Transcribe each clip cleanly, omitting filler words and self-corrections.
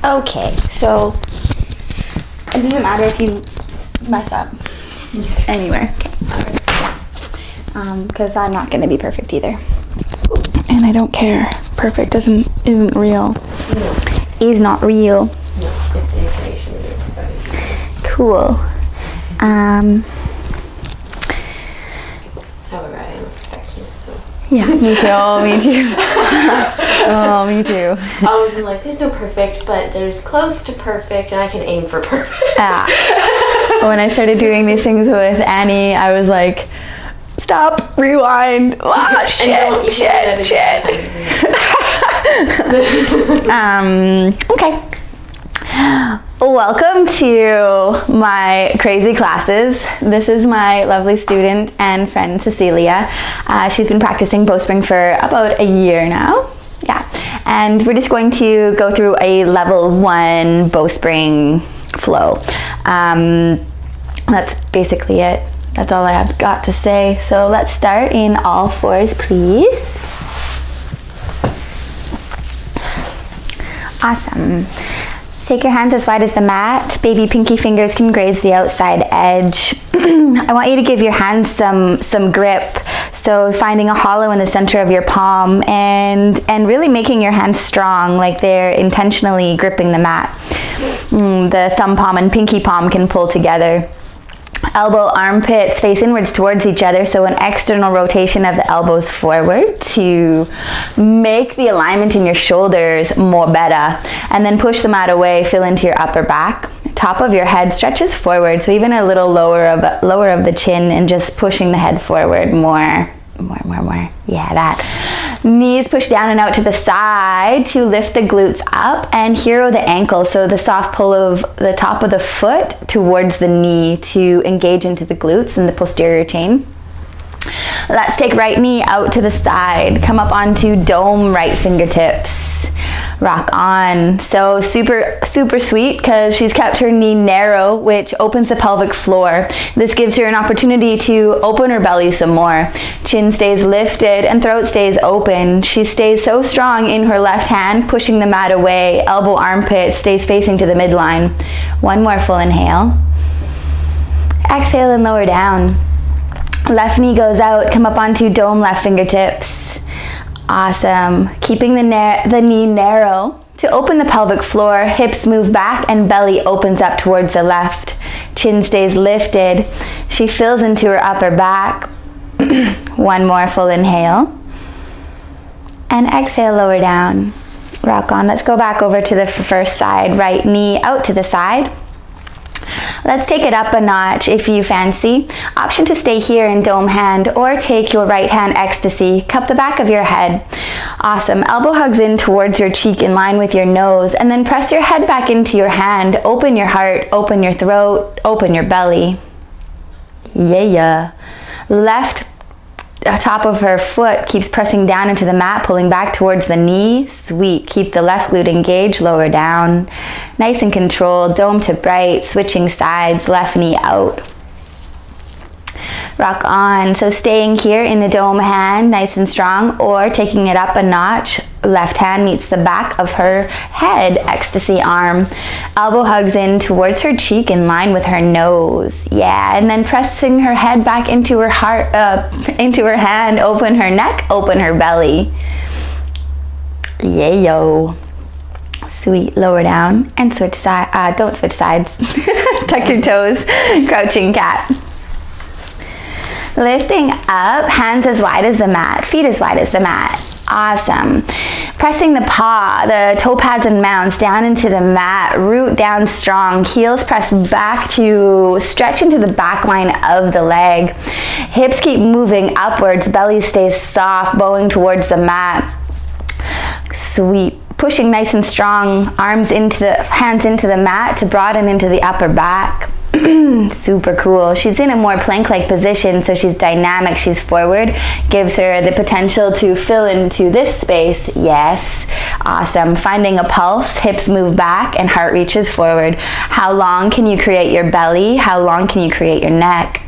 Okay, so it doesn't matter if you mess up anywhere. Okay. Because I'm not going to be perfect either. And I don't care. Perfect isn't real. No. Is not real. No, it's information. Cool. However, I am a perfectionist, so. Yeah, me too. Oh, me too. Oh, me too. I was like, there's no perfect, but there's close to perfect, and I can aim for perfect. Yeah. When I started doing these things with Annie, I was like, stop, rewind. Ah, shit. Okay. Welcome to my crazy classes. This is my lovely student and friend Cecilia. She's been practicing bowstring for about a year now. Yeah, and we're just going to go through a level 1 bowstring flow. That's basically it. That's all I've got to say. So let's start in all fours, please. Awesome. Take your hands as wide as the mat. Baby pinky fingers can graze the outside edge. I want you to give your hands some grip. So finding a hollow in the center of your palm and really making your hands strong, like they're intentionally gripping the mat. The thumb palm and pinky palm can pull together. Elbow armpits face inwards towards each other, so an external rotation of the elbows forward to make the alignment in your shoulders more better. And then push the mat away, fill into your upper back. Top of your head stretches forward, so even a little lower of the chin, and just pushing the head forward more. Yeah, that. Knees push down and out to the side to lift the glutes up and hero the ankle. So the soft pull of the top of the foot towards the knee to engage into the glutes and the posterior chain. Let's take right knee out to the side. Come up onto dome right fingertips. Rock on. So super sweet because she's kept her knee narrow, which opens the pelvic floor. This gives her an opportunity to open her belly some more. Chin stays lifted and throat stays open. She stays so strong in her left hand, pushing the mat away. Elbow armpit stays facing to the midline. One more full inhale. Exhale and lower down. Left knee goes out. Come up onto dome left fingertips. Awesome. Keeping the knee narrow to open the pelvic floor. Hips move back and belly opens up towards the left. Chin stays lifted. She fills into her upper back. One more full inhale. And exhale, lower down. Rock on. Let's go back over to the first side. Right knee out to the side. Let's take it up a notch if you fancy. Option to stay here in dome hand or take your right hand ecstasy. Cup the back of your head. Awesome. Elbow hugs in towards your cheek in line with your nose, and then press your head back into your hand. Open your heart, open your throat, open your belly. Yeah. Left top of her foot keeps pressing down into the mat, pulling back towards the knee. Sweet. Keep the left glute engaged, lower down. Nice and controlled. Dome to right, switching sides, left knee out. Rock on. So staying here in the dome hand, nice and strong, or taking it up a notch. Left hand meets the back of her head, ecstasy arm. Elbow hugs in towards her cheek in line with her nose. Yeah, and then pressing her head back into her heart, into her hand, open her neck, open her belly. Yayo. Sweet. Lower down and switch side. Don't switch sides. Tuck your toes. Crouching cat. Lifting up, hands as wide as the mat, feet as wide as the mat. Awesome. Pressing the paw, the toe pads and mounds down into the mat, root down strong, heels press back to stretch into the back line of the leg. Hips keep moving upwards, belly stays soft, bowing towards the mat. Sweet. Pushing nice and strong, hands into the mat to broaden into the upper back. Super cool. She's in a more plank-like position, so she's dynamic, she's forward, gives her the potential to fill into this space. Yes. Awesome. Finding a pulse, hips move back and heart reaches forward. How long can you create your belly? How long can you create your neck?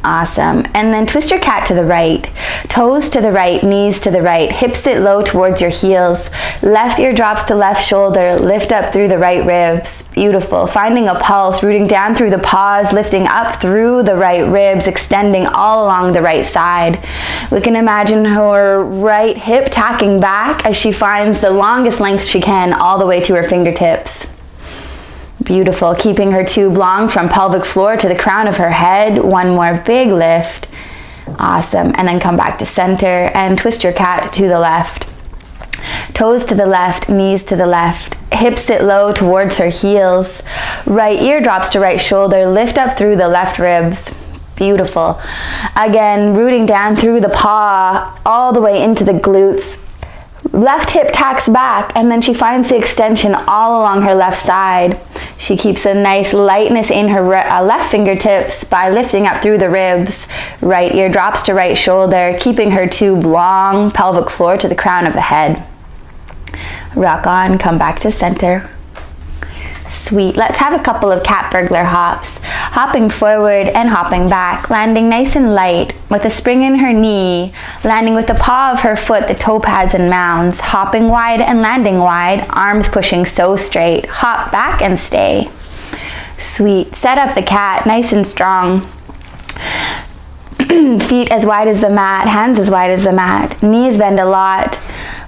Awesome. And then twist your cat to the right. Toes to the right, knees to the right. Hips sit low towards your heels. Left ear drops to left shoulder. Lift up through the right ribs. Beautiful. Finding a pulse, rooting down through the paws, lifting up through the right ribs, extending all along the right side. We can imagine her right hip tacking back as she finds the longest length she can all the way to her fingertips. Beautiful. Keeping her tube long from pelvic floor to the crown of her head. One more big lift. Awesome. And then come back to center and twist your cat to the left. Toes to the left, knees to the left. Hips sit low towards her heels. Right ear drops to right shoulder. Lift up through the left ribs. Beautiful. Again, rooting down through the paw all the way into the glutes. Left hip tacks back, and then she finds the extension all along her left side. She keeps a nice lightness in her left fingertips by lifting up through the ribs. Right ear drops to right shoulder, keeping her tube long, pelvic floor to the crown of the head. Rock on, come back to center. Sweet. Let's have a couple of cat burglar hops. Hopping forward and hopping back, landing nice and light with a spring in her knee, landing with the paw of her foot, the toe pads and mounds, hopping wide and landing wide, arms pushing so straight. Hop back and stay. Sweet. Set up the cat nice and strong. Feet as wide as the mat, hands as wide as the mat, knees bend a lot.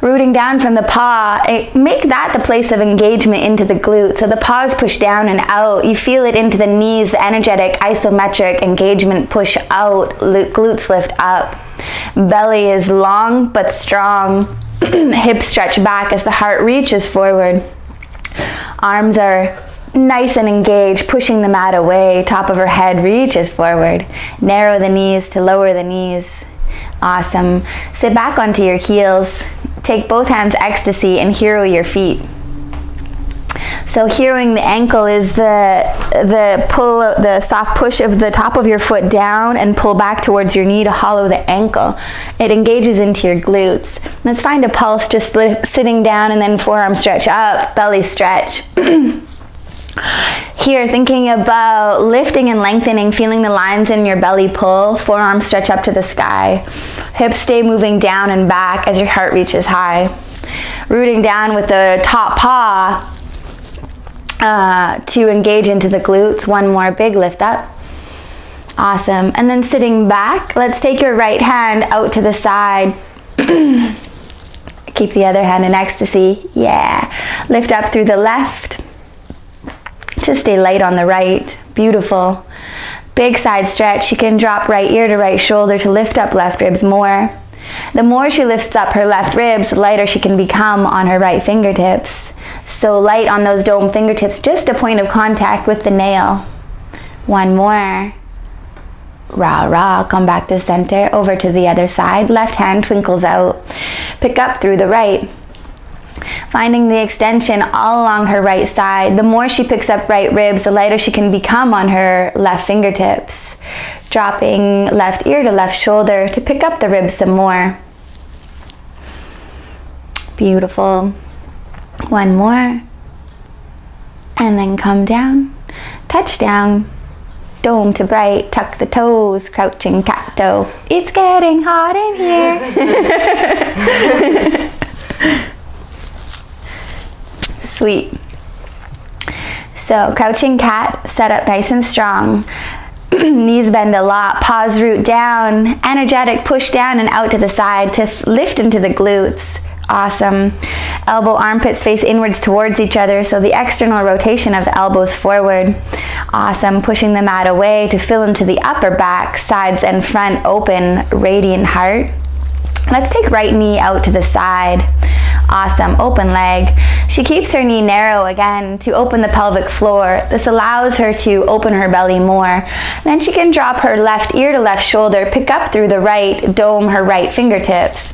Rooting down from the paw, make that the place of engagement into the glute. So the paws push down and out. You feel it into the knees, the energetic isometric engagement push out, glutes lift up. Belly is long but strong. Hips stretch back as the heart reaches forward. Arms are nice and engaged, pushing the mat away. Top of her head reaches forward. Narrow the knees to lower the knees. Awesome. Sit back onto your heels. Take both hands ecstasy and hero your feet. So heroing the ankle is the pull, the soft push of the top of your foot down and pull back towards your knee to hollow the ankle. It engages into your glutes. Let's find a pulse just sitting down and then forearm stretch up, belly stretch. Here, thinking about lifting and lengthening, feeling the lines in your belly pull, forearms stretch up to the sky. Hips stay moving down and back as your heart reaches high. Rooting down with the top paw to engage into the glutes. One more big lift up. Awesome. And then sitting back, let's take your right hand out to the side. Keep the other hand in ecstasy. Yeah. Lift up through the left. To stay light on the right. Beautiful. Big side stretch. She can drop right ear to right shoulder to lift up left ribs more. The more she lifts up her left ribs, the lighter she can become on her right fingertips. So light on those dome fingertips, just a point of contact with the nail. One more. Rah, rah. Come back to center. Over to the other side. Left hand twinkles out. Pick up through the right. Finding the extension all along her right side. The more she picks up right ribs, the lighter she can become on her left fingertips. Dropping left ear to left shoulder to pick up the ribs some more. Beautiful. One more. And then come down. Touch down. Dome to bright. Tuck the toes. Crouching cat toe. It's getting hot in here. Sweet. So crouching cat, set up nice and strong. Knees bend a lot, paws root down, energetic push down and out to the side to lift into the glutes. Awesome. Elbow armpits face inwards towards each other, so the external rotation of the elbows forward. Awesome. Pushing the mat away to fill into the upper back, sides and front open, radiant heart. Let's take right knee out to the side. Awesome. Open leg. She keeps her knee narrow again to open the pelvic floor. This allows her to open her belly more. Then she can drop her left ear to left shoulder, pick up through the right, dome her right fingertips.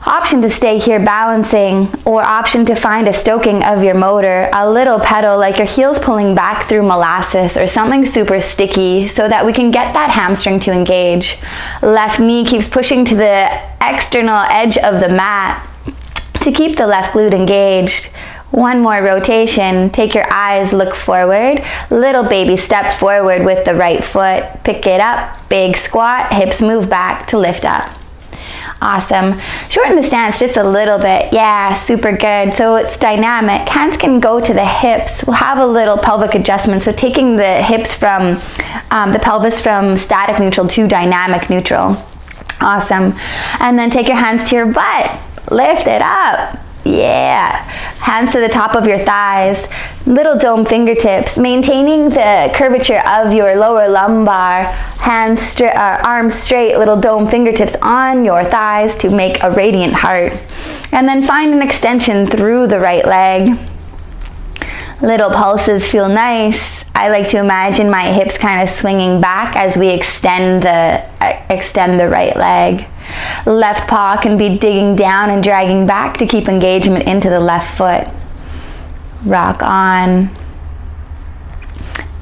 Option to stay here balancing, or option to find a stoking of your motor, a little pedal like your heels pulling back through molasses or something super sticky so that we can get that hamstring to engage. Left knee keeps pushing to the external edge of the mat to keep the left glute engaged. One more rotation. Take your eyes, look forward. Little baby step forward with the right foot. Pick it up, big squat, hips move back to lift up. Awesome. Shorten the stance just a little bit. Yeah, super good. So it's dynamic. Hands can go to the hips. We'll have a little pelvic adjustment. So taking the hips from, the pelvis from static neutral to dynamic neutral. Awesome. And then take your hands to your butt. Lift it up. Yeah. Hands to the top of your thighs. Little dome fingertips. Maintaining the curvature of your lower lumbar. Hands straight, arms straight. Little dome fingertips on your thighs to make a radiant heart. And then find an extension through the right leg. Little pulses feel nice. I like to imagine my hips kind of swinging back as we extend the right leg. Left paw can be digging down and dragging back to keep engagement into the left foot. Rock on.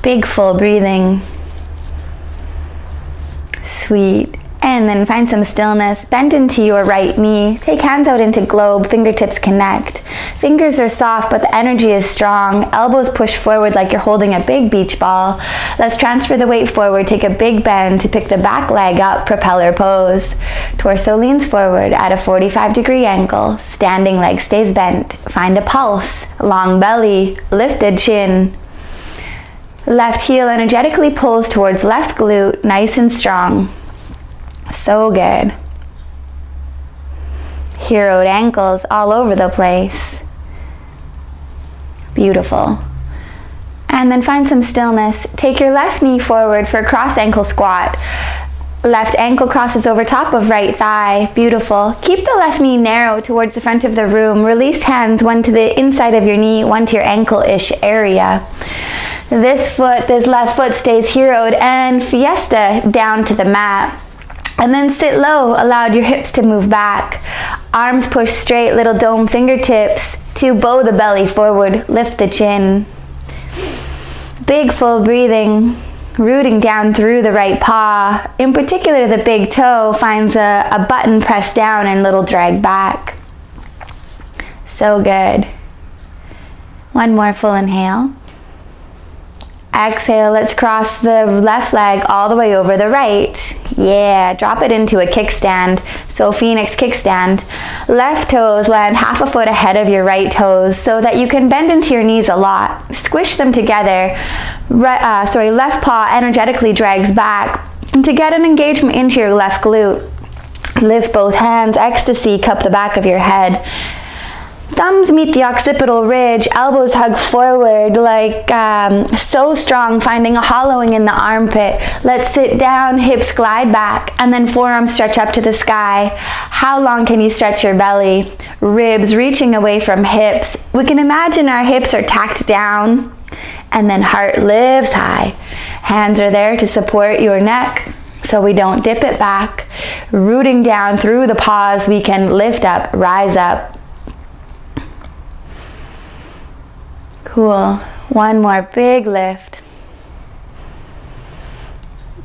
Big full breathing. Sweet. And then find some stillness. Bend into your right knee. Take hands out into globe. Fingertips connect. Fingers are soft, but the energy is strong. Elbows push forward like you're holding a big beach ball. Let's transfer the weight forward. Take a big bend to pick the back leg up. Propeller pose. Torso leans forward at a 45-degree angle. Standing leg stays bent. Find a pulse. Long belly. Lifted chin. Left heel energetically pulls towards left glute. Nice and strong. So good. Heroed ankles all over the place. Beautiful. And then find some stillness. Take your left knee forward for a cross ankle squat. Left ankle crosses over top of right thigh. Beautiful. Keep the left knee narrow towards the front of the room. Release hands, one to the inside of your knee, one to your ankle-ish area. This left foot stays heroed and fiesta down to the mat. And then sit low, allow your hips to move back. Arms push straight, little dome fingertips to bow the belly forward, lift the chin. Big full breathing, rooting down through the right paw. In particular, the big toe finds a button pressed down and little drag back. So good. One more full inhale. Exhale, let's cross the left leg all the way over the right. Yeah, drop it into a kickstand. So Phoenix kickstand. Left toes land half a foot ahead of your right toes so that you can bend into your knees a lot. Squish them together. Left paw energetically drags back to get an engagement into your left glute. Lift both hands, ecstasy, cup the back of your head. Thumbs meet the occipital ridge, elbows hug forward like so strong, finding a hollowing in the armpit. Let's sit down, hips glide back, and then forearms stretch up to the sky. How long can you stretch your belly? Ribs reaching away from hips. We can imagine our hips are tacked down, and then heart lifts high. Hands are there to support your neck so we don't dip it back. Rooting down through the paws, we can lift up, rise up. Cool. One more big lift.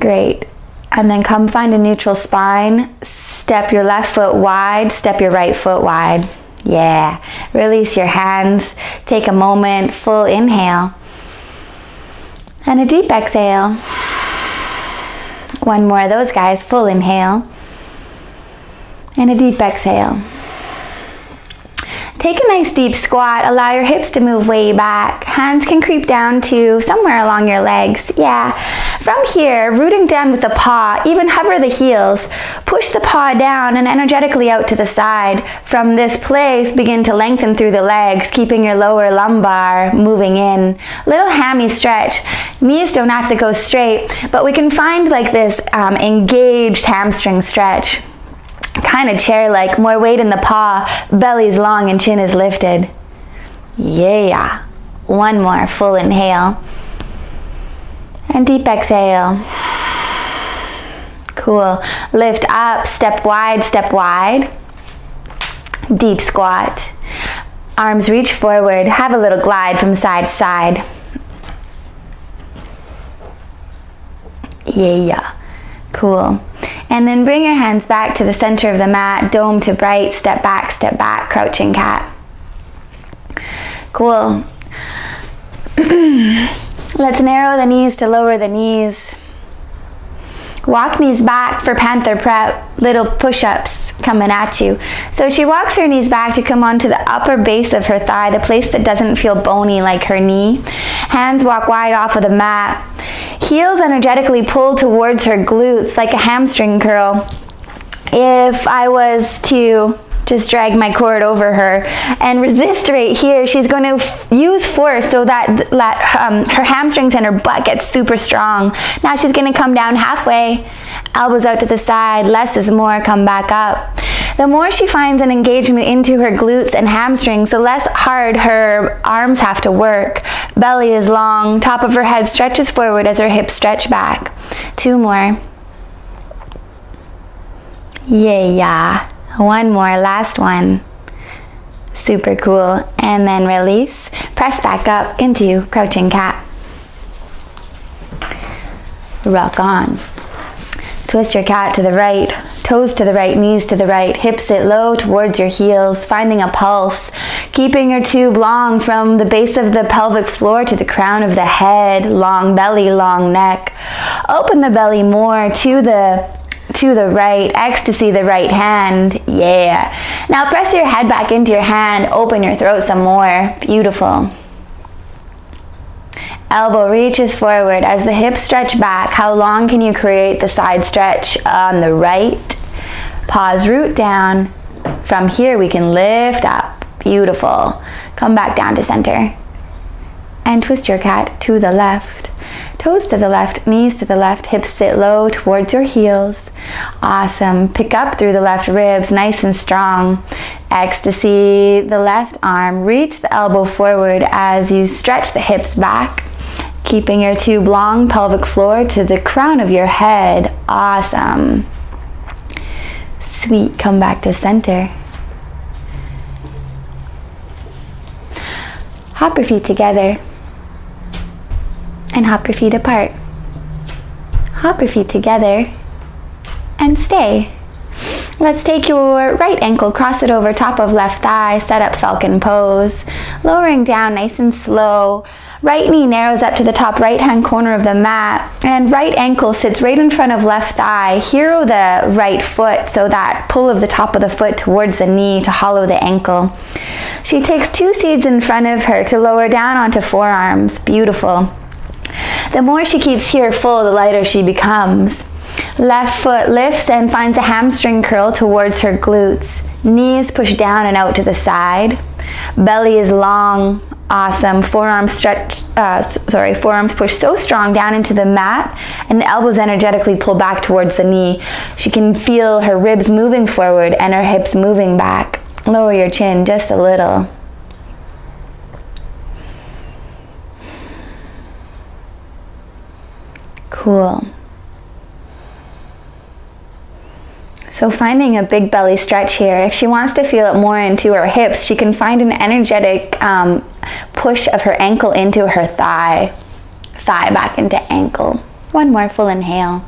Great. And then come find a neutral spine. Step your left foot wide, step your right foot wide. Yeah. Release your hands. Take a moment, full inhale. And a deep exhale. One more of those guys, full inhale. And a deep exhale. Take a nice deep squat, allow your hips to move way back. Hands can creep down to somewhere along your legs. Yeah. From here, rooting down with the paw, even hover the heels. Push the paw down and energetically out to the side. From this place, begin to lengthen through the legs, keeping your lower lumbar moving in. Little hammy stretch. Knees don't have to go straight, but we can find like this engaged hamstring stretch. Kind of chair-like, more weight in the paw, belly's long and chin is lifted. Yeah. One more, full inhale. And deep exhale. Cool. Lift up, step wide. Deep squat. Arms reach forward, have a little glide from side to side. Yeah. Cool. And then bring your hands back to the center of the mat, dome to bright, step back, crouching cat. Cool. Let's narrow the knees to lower the knees. Walk knees back for Panther prep, little push-ups coming at you. So she walks her knees back to come onto the upper base of her thigh, the place that doesn't feel bony like her knee. Hands walk wide off of the mat. Heels energetically pull towards her glutes like a hamstring curl. If I was to just drag my cord over her and resist right here, she's going to use force so that her hamstrings and her butt get super strong. Now she's going to come down halfway, elbows out to the side, less is more, come back up. The more she finds an engagement into her glutes and hamstrings, the less hard her arms have to work. Belly is long, top of her head stretches forward as her hips stretch back. 2 more. Yeah. One more, last one. Super cool. And then release. Press back up into crouching cat. Rock on. Twist your cat to the right, toes to the right, knees to the right, hips sit low towards your heels, finding a pulse, keeping your tube long from the base of the pelvic floor to the crown of the head, long belly, long neck. Open the belly more to the right, ecstasy the right hand, yeah. Now press your head back into your hand, open your throat some more, beautiful. Elbow reaches forward as the hips stretch back. How long can you create the side stretch on the right? Pause, root down. From here we can lift up, beautiful. Come back down to center. And twist your cat to the left. Toes to the left, knees to the left, hips sit low towards your heels. Awesome. Pick up through the left ribs, nice and strong. Ecstasy, the left arm. Reach the elbow forward as you stretch the hips back, keeping your tube long, pelvic floor to the crown of your head. Awesome. Sweet. Come back to center. Hop your feet together. And hop your feet apart. Hop your feet together and stay. Let's take your right ankle, cross it over top of left thigh, set up falcon pose. Lowering down nice and slow. Right knee narrows up to the top right hand corner of the mat, and right ankle sits right in front of left thigh. Hero the right foot, so that pull of the top of the foot towards the knee to hollow the ankle. She takes 2 seeds in front of her to lower down onto forearms. Beautiful. The more she keeps here full, the lighter she becomes. Left foot lifts and finds a hamstring curl towards her glutes. Knees push down and out to the side. Belly is long. Awesome. Forearms push so strong down into the mat, and the elbows energetically pull back towards the knee. She can feel her ribs moving forward and her hips moving back. Lower your chin just a little. Cool. So finding a big belly stretch here. If she wants to feel it more into her hips, she can find an energetic push of her ankle into her thigh back into ankle. One more full inhale.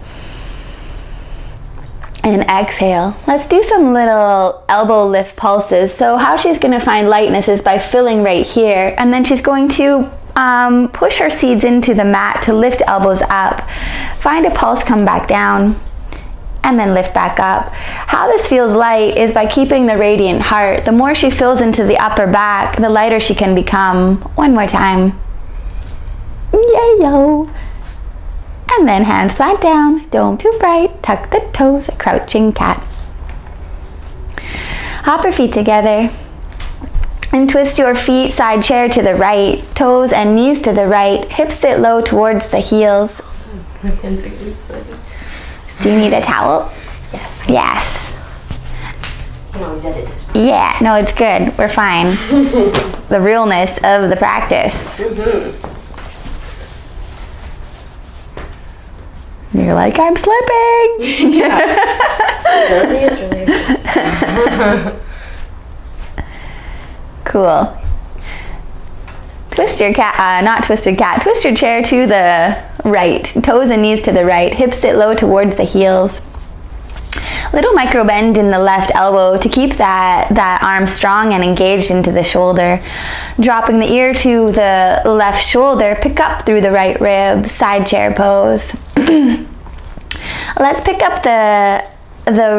And exhale. Let's do some little elbow lift pulses. So how she's going to find lightness is by filling right here, and then she's going to push her seeds into the mat to lift elbows up. Find a pulse, come back down, and then lift back up. How this feels light is by keeping the radiant heart. The more she fills into the upper back, the lighter she can become. One more time. Yayo. And then hands flat down, dome too bright, tuck the toes, crouching cat. Hop your feet together. And twist your feet side chair to the right, toes and knees to the right, hips sit low towards the heels. My hands are getting sweaty. Do you need a towel? Yes. Yes. You can always edit this. Yeah, no, it's good. We're fine. The realness of the practice. You're like, I'm slipping. Yeah. Cool. Twist your cat, not twisted cat, twist your chair to the right, toes and knees to the right, hips sit low towards the heels. Little micro bend in the left elbow to keep that arm strong and engaged into the shoulder. Dropping the ear to the left shoulder, pick up through the right rib, side chair pose. Let's pick up the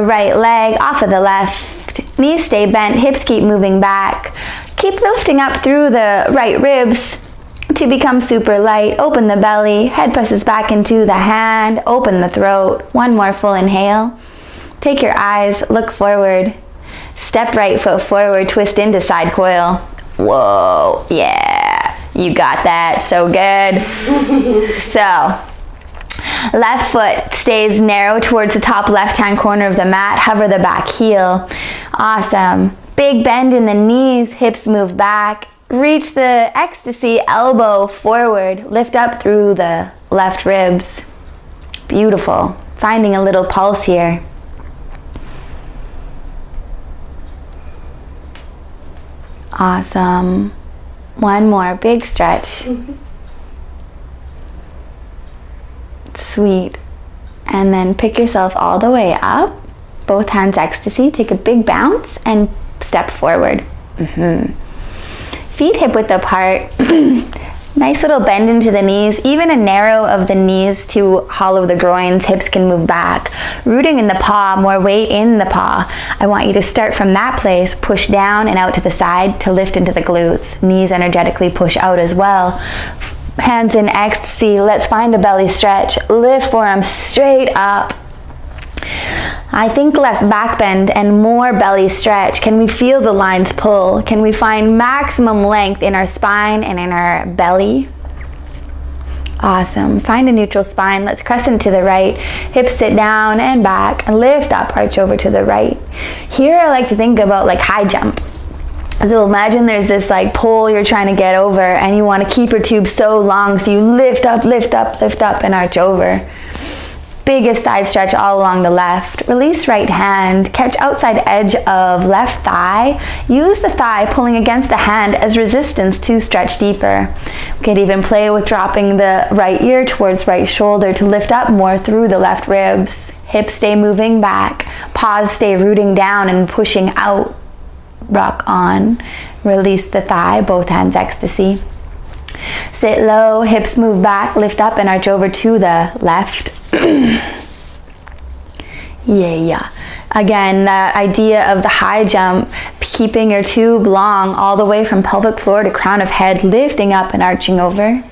right leg off of the left. Knees stay bent, hips keep moving back. Keep lifting up through the right ribs to become super light. Open the belly, head presses back into the hand, open the throat. One more full inhale. Take your eyes, look forward. Step right foot forward, twist into side coil. Whoa, yeah, you got that, so good. So, left foot stays narrow towards the top left-hand corner of the mat. Hover the back heel. Awesome. Big bend in the knees, hips move back. Reach the ecstasy elbow forward. Lift up through the left ribs. Beautiful. Finding a little pulse here. Awesome. One more big stretch. Sweet. And then pick yourself all the way up. Both hands ecstasy. Take a big bounce and step forward. Feet hip width apart. Nice little bend into the knees. Even a narrow of the knees to hollow the groins. Hips can move back. Rooting in the paw, more weight in the paw. I want you to start from that place, push down and out to the side to lift into the glutes. Knees energetically push out as well. Hands in ecstasy. Let's find a belly stretch. Lift forearms straight up. I think less back bend and more belly stretch. Can we feel the lines pull? Can we find maximum length in our spine and in our belly? Awesome. Find a neutral spine. Let's crescent to the right. Hips sit down and back. Lift up, arch over to the right. Here I like to think about like high jump. So imagine there's this like pole you're trying to get over and you want to keep your tube so long so you lift up, lift up, lift up and arch over. Biggest side stretch all along the left. Release right hand. Catch outside edge of left thigh. Use the thigh pulling against the hand as resistance to stretch deeper. We could even play with dropping the right ear towards right shoulder to lift up more through the left ribs. Hips stay moving back. Paws stay rooting down and pushing out. Rock on. Release the thigh, both hands ecstasy. Sit low, hips move back, lift up and arch over to the left. Yeah. Again, that idea of the high jump, keeping your tube long all the way from pelvic floor to crown of head, lifting up and arching over.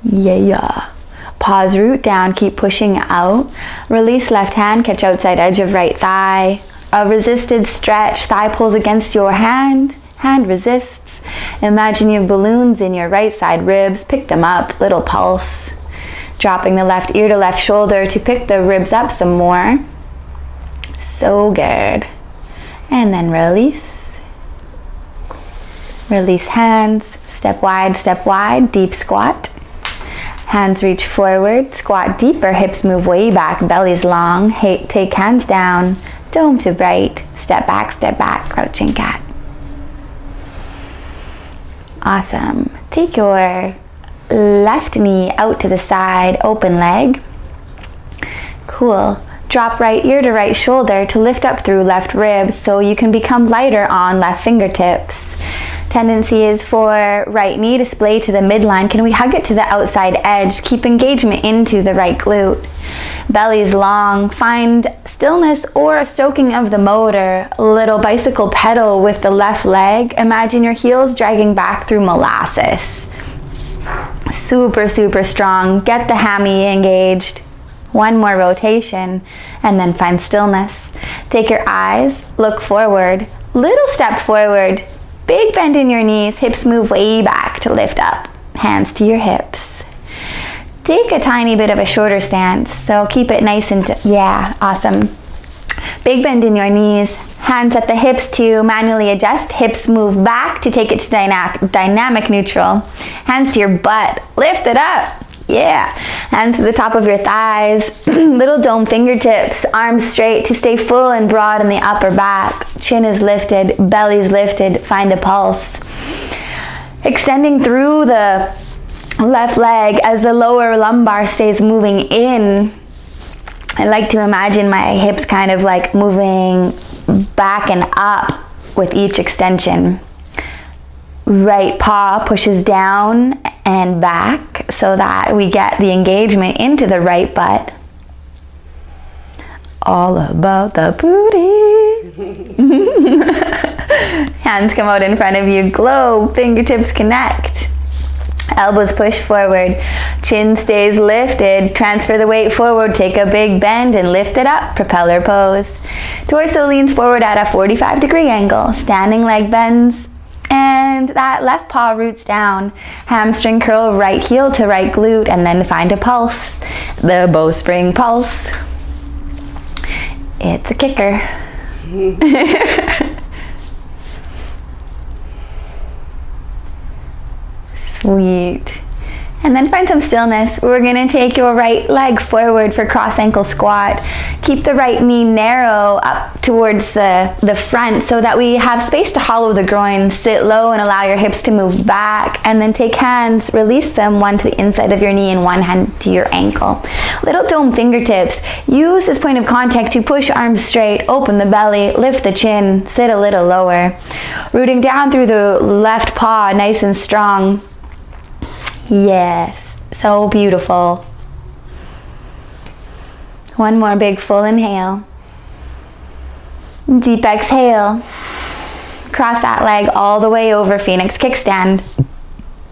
Yeah. Pause, root down, keep pushing out. Release left hand, catch outside edge of right thigh. A resisted stretch, thigh pulls against your hand, hand resists. Imagine you have balloons in your right side ribs, pick them up, little pulse. Dropping the left ear to left shoulder to pick the ribs up some more. So good. And then release. Release hands, step wide, deep squat. Hands reach forward, squat deeper, hips move way back, belly's long. Take hands down, dome to right, step back, crouching cat. Awesome. Take your left knee out to the side, open leg. Cool. Drop right ear to right shoulder to lift up through left ribs so you can become lighter on left fingertips. Tendency is for right knee to splay to the midline. Can we hug it to the outside edge? Keep engagement into the right glute. Belly's long. Find stillness or a stoking of the motor. A little bicycle pedal with the left leg. Imagine your heels dragging back through molasses. Super, super strong. Get the hammy engaged. One more rotation and then find stillness. Take your eyes, look forward. Little step forward. Big bend in your knees, hips move way back to lift up. Hands to your hips. Take a tiny bit of a shorter stance, so keep it nice and, awesome. Big bend in your knees, hands at the hips to manually adjust. Hips move back to take it to dynamic neutral. Hands to your butt, lift it up. Yeah, hands to the top of your thighs, little dome fingertips, arms straight to stay full and broad in the upper back. Chin is lifted, belly's lifted, find a pulse. Extending through the left leg as the lower lumbar stays moving in. I like to imagine my hips kind of like moving back and up with each extension. Right paw pushes down and back so that we get the engagement into the right butt. All about the booty. Hands come out in front of you, globe, fingertips connect. Elbows push forward, chin stays lifted, transfer the weight forward, take a big bend and lift it up, propeller pose. Torso leans forward at a 45-degree angle, standing leg bends, and that left paw roots down. Hamstring curl, right heel to right glute, and then find a pulse, the bowstring pulse. It's a kicker. Sweet. And then find some stillness. We're gonna take your right leg forward for cross ankle squat. Keep the right knee narrow up towards the front so that we have space to hollow the groin. Sit low and allow your hips to move back, and then take hands, release them, one to the inside of your knee and one hand to your ankle. Little dome fingertips. Use this point of contact to push arms straight, open the belly, lift the chin, sit a little lower. Rooting down through the left paw, nice and strong. Yes, so beautiful. One more big full inhale. Deep exhale. Cross that leg all the way over, Phoenix kickstand.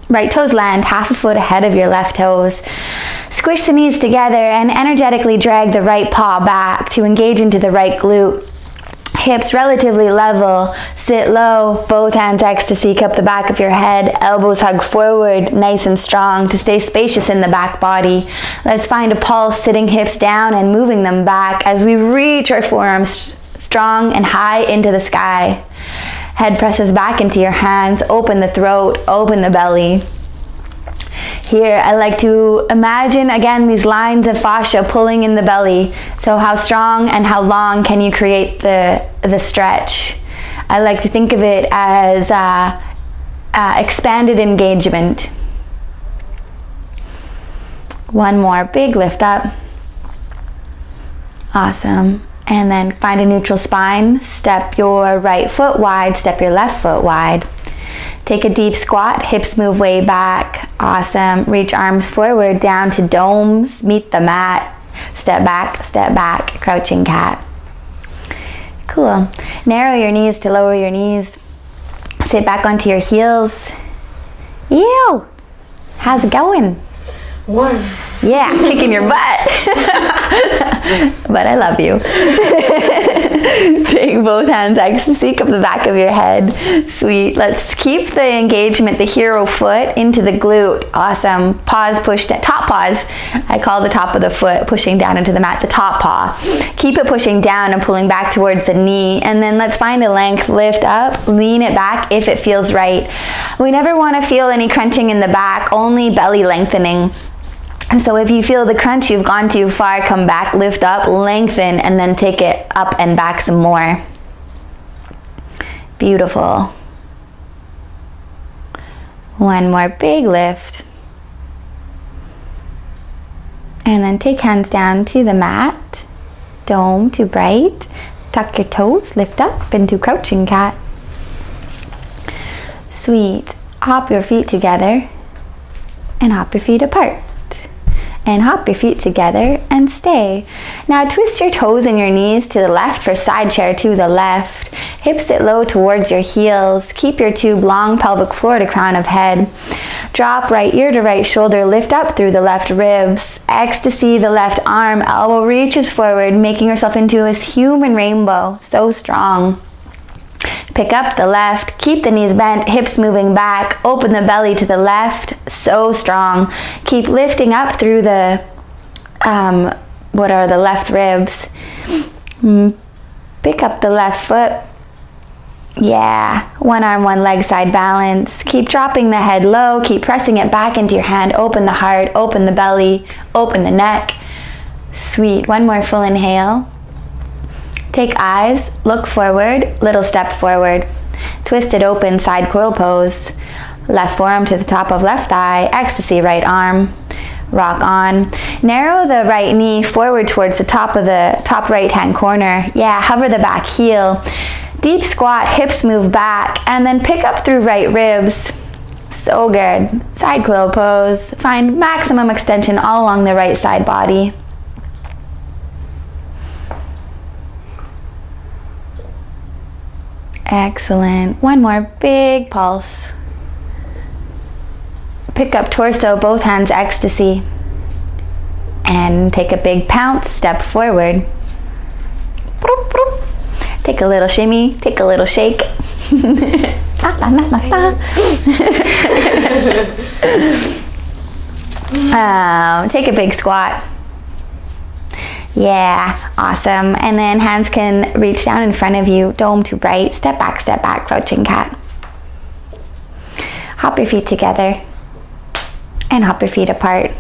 Right toes land half a foot ahead of your left toes. Squish the knees together and energetically drag the right paw back to engage into the right glute. Hips relatively level, sit low, both hands ecstasy, cup the back of your head, elbows hug forward, nice and strong to stay spacious in the back body. Let's find a pulse, sitting hips down and moving them back as we reach our forearms strong and high into the sky. Head presses back into your hands, open the throat, open the belly. Here, I like to imagine, again, these lines of fascia pulling in the belly. So how strong and how long can you create the stretch? I like to think of it as expanded engagement. One more, big lift up. Awesome. And then find a neutral spine. Step your right foot wide, step your left foot wide. Take a deep squat, hips move way back. Awesome. Reach arms forward down to domes, meet the mat. Step back, crouching cat. Cool. Narrow your knees to lower your knees. Sit back onto your heels. Ew! How's it going? Warm. Yeah, kicking your butt. But I love you. Take both hands, ecstasy, up the back of your head. Sweet. Let's keep the engagement, the hero foot into the glute. Awesome. Paws pushed, top paws. I call the top of the foot pushing down into the mat, the top paw. Keep it pushing down and pulling back towards the knee. And then let's find a length, lift up, lean it back if it feels right. We never want to feel any crunching in the back, only belly lengthening. So if you feel the crunch, you've gone too far, come back, lift up, lengthen, and then take it up and back some more. Beautiful. One more big lift. And then take hands down to the mat, dome to bright. Tuck your toes, lift up into crouching cat. Sweet. Hop your feet together and hop your feet apart. And hop your feet together and stay. Now twist your toes and your knees to the left for side chair to the left. Hips sit low towards your heels. Keep your tube long, pelvic floor to crown of head. Drop right ear to right shoulder, lift up through the left ribs. Ecstasy, the left arm, elbow reaches forward, making yourself into a human rainbow. So strong. Pick up the left, keep the knees bent, hips moving back, open the belly to the left, so strong. Keep lifting up through the, left ribs. Pick up the left foot. Yeah, one arm, one leg, side balance. Keep dropping the head low, keep pressing it back into your hand, open the heart, open the belly, open the neck. Sweet, one more full inhale. Take eyes, look forward, little step forward. Twist it open, side coil pose. Left forearm to the top of left thigh, ecstasy right arm. rock on. Narrow the right knee forward towards the top of the top right hand corner. Yeah, hover the back heel. Deep squat, hips move back, and then pick up through right ribs. So good. Side quill pose. Find maximum extension all along the right side body. Excellent. One more big pulse. Pick up torso, both hands ecstasy. And take a big pounce, step forward. Take a little shimmy, take a little shake. Take a big squat. Yeah, awesome. And then hands can reach down in front of you, dome to right, step back, crouching cat. Hop your feet together and hop your feet apart.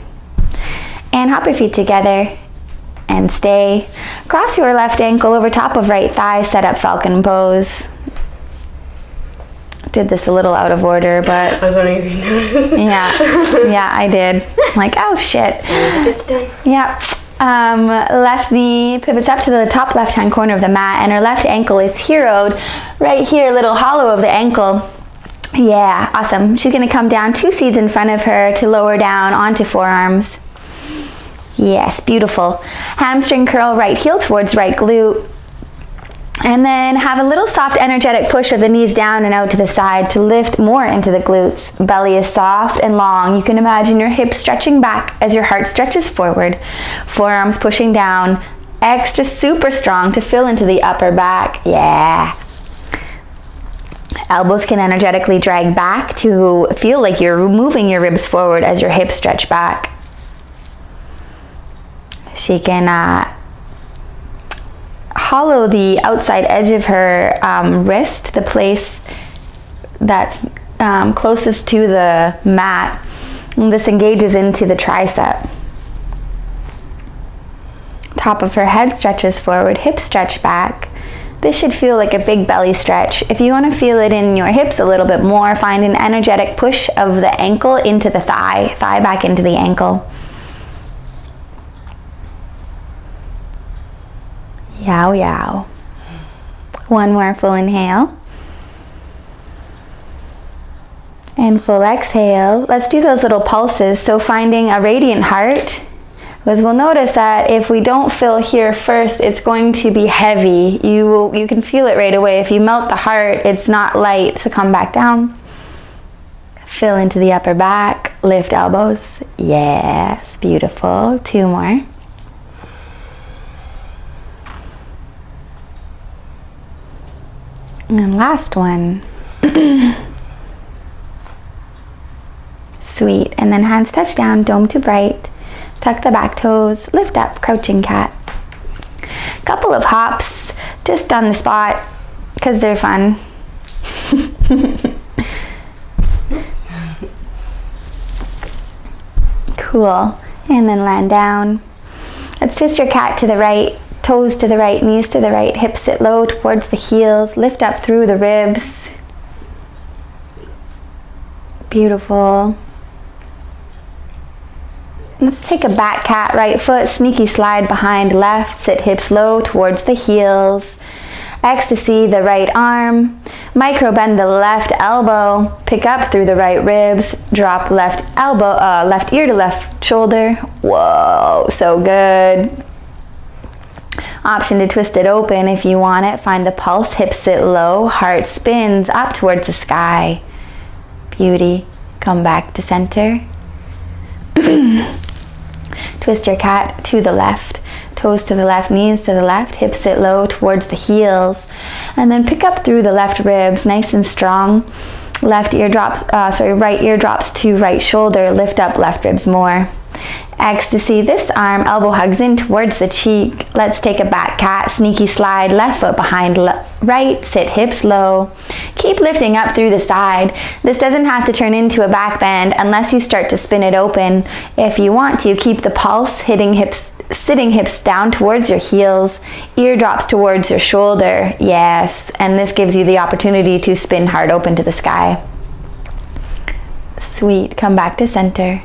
And hop your feet together and stay. Cross your left ankle over top of right thigh, set up falcon pose. Did this a little out of order, but I was wondering if you noticed. yeah, I did. I'm like, oh shit. It's done. Yeah. Left knee pivots up to the top left hand corner of the mat, and her left ankle is heroed right here, little hollow of the ankle. Yeah, awesome. She's gonna come down 2 seeds in front of her to lower down onto forearms. Yes, beautiful. Hamstring curl, right heel towards right glute. And then have a little soft energetic push of the knees down and out to the side to lift more into the glutes. Belly is soft and long. You can imagine your hips stretching back as your heart stretches forward. Forearms pushing down. Extra super strong to fill into the upper back. Yeah. Elbows can energetically drag back to feel like you're moving your ribs forward as your hips stretch back. She can hollow the outside edge of her wrist, the place that's closest to the mat. And this engages into the tricep. Top of her head stretches forward, hips stretch back. This should feel like a big belly stretch. If you want to feel it in your hips a little bit more, find an energetic push of the ankle into the thigh back into the ankle. Yow, yow. One more full inhale. And full exhale. Let's do those little pulses. So finding a radiant heart, because we'll notice that if we don't fill here first, it's going to be heavy. You can feel it right away. If you melt the heart, it's not light. So come back down. Fill into the upper back. Lift elbows. Yes, beautiful. 2 more. And last one. Sweet. And then hands touch down, dome to bright. Tuck the back toes, lift up, crouching cat. Couple of hops just on the spot because they're fun. Cool. And then land down. Let's twist your cat to the right. Toes to the right, knees to the right, hips sit low towards the heels, lift up through the ribs. Beautiful. Let's take a back cat, right foot, sneaky slide behind left, sit hips low towards the heels. Ecstasy, the right arm. Micro bend the left elbow, pick up through the right ribs, drop left elbow, left ear to left shoulder. Whoa, so good. Option to twist it open if you want it. Find the pulse, hips sit low, heart spins up towards the sky. Beauty. Come back to center. Twist your cat to the left. Toes to the left, knees to the left, hips sit low towards the heels. And then pick up through the left ribs, nice and strong. Right ear drops to right shoulder, lift up left ribs more. Ecstasy, this arm, elbow hugs in towards the cheek. Let's take a back cat, sneaky slide, left foot behind right, sit hips low. Keep lifting up through the side. This doesn't have to turn into a back bend unless you start to spin it open. If you want to, keep the pulse, sitting hips down towards your heels, ear drops towards your shoulder. Yes, and this gives you the opportunity to spin heart open to the sky. Sweet, come back to center.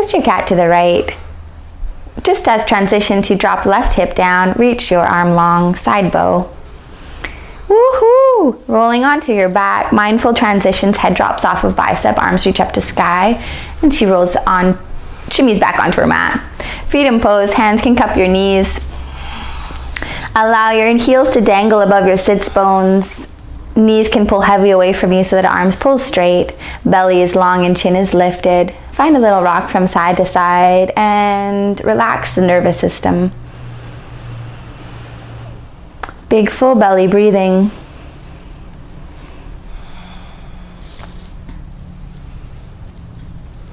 Twist your cat to the right. Just as transition to drop left hip down, reach your arm long, side bow. Woohoo! Rolling onto your back, mindful transitions, head drops off of bicep, arms reach up to sky, and she rolls on, shimmies back onto her mat. Freedom pose, hands can cup your knees. Allow your heels to dangle above your sits bones. Knees can pull heavy away from you so that arms pull straight. Belly is long and chin is lifted. Find a little rock from side to side and relax the nervous system. Big full belly breathing.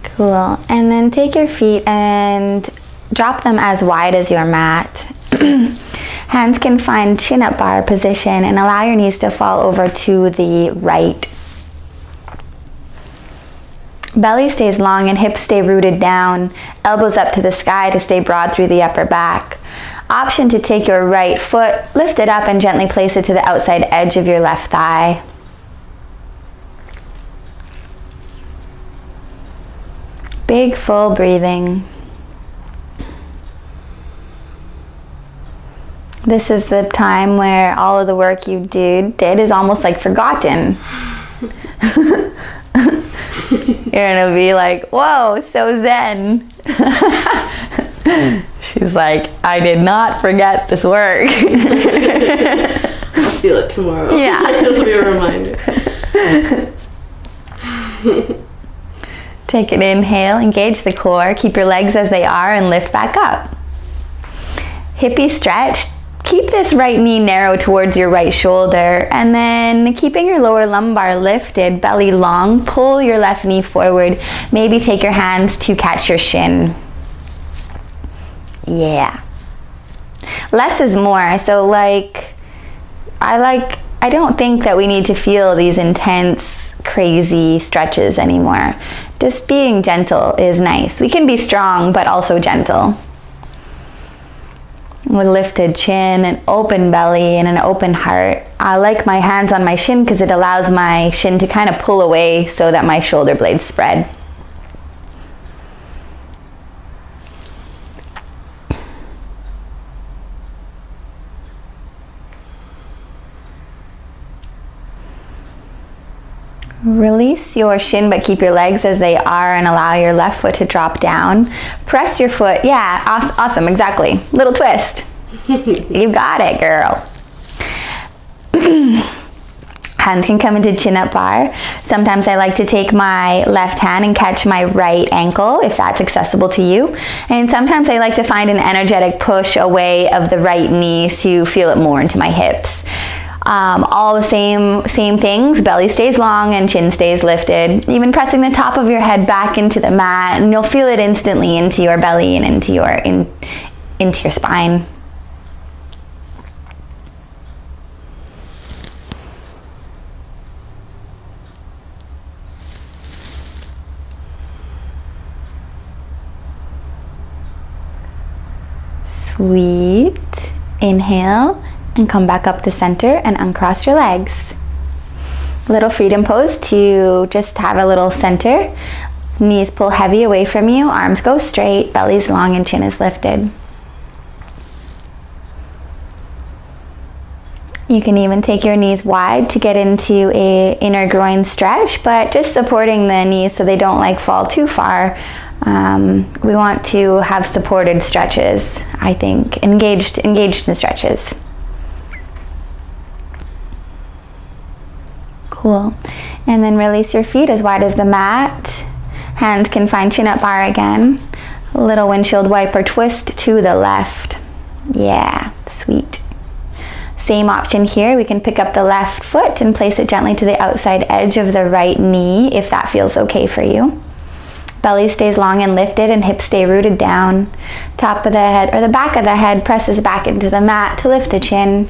Cool. And then take your feet and drop them as wide as your mat. Hands can find chin-up bar position and allow your knees to fall over to the right. Belly stays long and hips stay rooted down. Elbows up to the sky to stay broad through the upper back. Option to take your right foot, lift it up and gently place it to the outside edge of your left thigh. Big full breathing. This is the time where all of the work you did is almost like forgotten. You're gonna be like, whoa, so zen. She's like, I did not forget this work. I'll feel it tomorrow. Yeah. It'll be a reminder. Take an inhale, engage the core, keep your legs as they are and lift back up. Hippie stretch. Keep this right knee narrow towards your right shoulder and then keeping your lower lumbar lifted, belly long, pull your left knee forward. Maybe take your hands to catch your shin. Yeah. Less is more. So I don't think that we need to feel these intense, crazy stretches anymore. Just being gentle is nice. We can be strong, but also gentle. With lifted chin, an open belly, and an open heart. I like my hands on my shin because it allows my shin to kind of pull away so that my shoulder blades spread. Release your shin but keep your legs as they are and allow your left foot to drop down. Press your foot, yeah, awesome, exactly. Little twist. You got it, girl. Hands can come into chin-up bar. Sometimes I like to take my left hand and catch my right ankle if that's accessible to you. And sometimes I like to find an energetic push away of the right knee to feel it more into my hips. All the same things, belly stays long and chin stays lifted. Even pressing the top of your head back into the mat and you'll feel it instantly into your belly and into your spine. Sweet. Inhale. And come back up the center and uncross your legs. Little freedom pose to just have a little center. Knees pull heavy away from you, arms go straight, belly's long and chin is lifted. You can even take your knees wide to get into a inner groin stretch, but just supporting the knees so they don't fall too far. We want to have supported stretches, I think, engaged in stretches. Cool. And then release your feet as wide as the mat. Hands can find chin-up bar again. A little windshield wiper twist to the left. Yeah, sweet. Same option here. We can pick up the left foot and place it gently to the outside edge of the right knee if that feels okay for you. Belly stays long and lifted and hips stay rooted down. Top of the head or the back of the head presses back into the mat to lift the chin.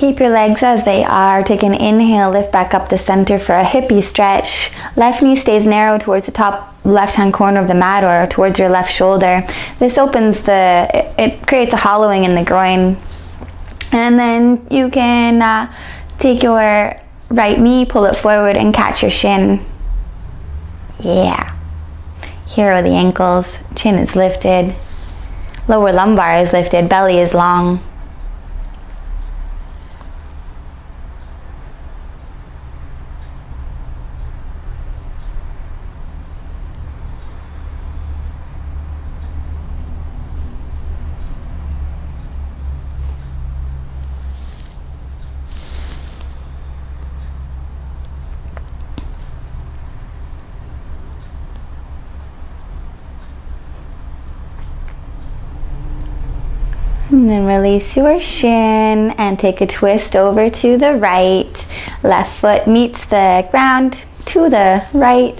Keep your legs as they are. Take an inhale, lift back up the center for a hippie stretch. Left knee stays narrow towards the top left-hand corner of the mat or towards your left shoulder. This opens it creates a hollowing in the groin. And then you can take your right knee, pull it forward and catch your shin. Yeah. Here are the ankles. Chin is lifted. Lower lumbar is lifted. Belly is long. And then release your shin and take a twist over to the right. Left foot meets the ground to the right.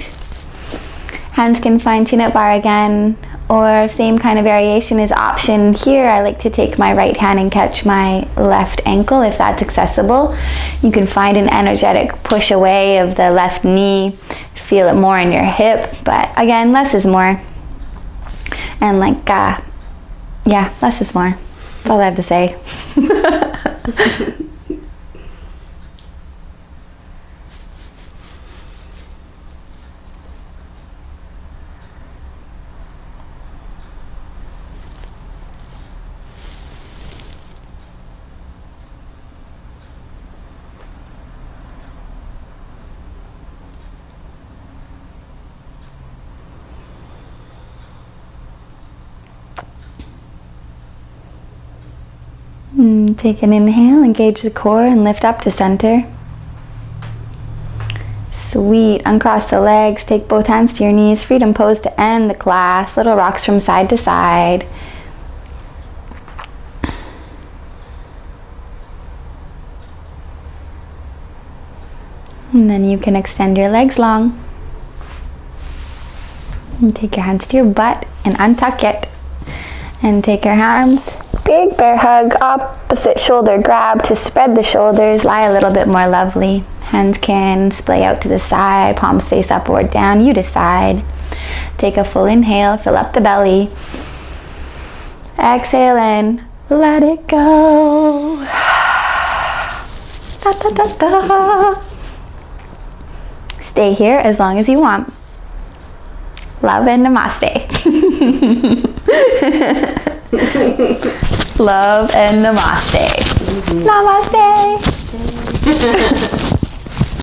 Hands can find chin up bar again, or same kind of variation is option here. I like to take my right hand and catch my left ankle if that's accessible. You can find an energetic push away of the left knee. Feel it more in your hip, but again, less is more. And yeah, less is more. That's all I have to say. Take an inhale, engage the core and lift up to center. Sweet. Uncross the legs, take both hands to your knees. Freedom pose to end the class. Little rocks from side to side. And then you can extend your legs long. And take your hands to your butt and untuck it. And take your arms. Big bear hug, opposite shoulder grab to spread the shoulders, lie a little bit more lovely. Hands can splay out to the side, palms face up or down, you decide. Take a full inhale, fill up the belly. Exhale and let it go. Da, da, da, da. Stay here as long as you want. Love and namaste. Love and namaste. Namaste.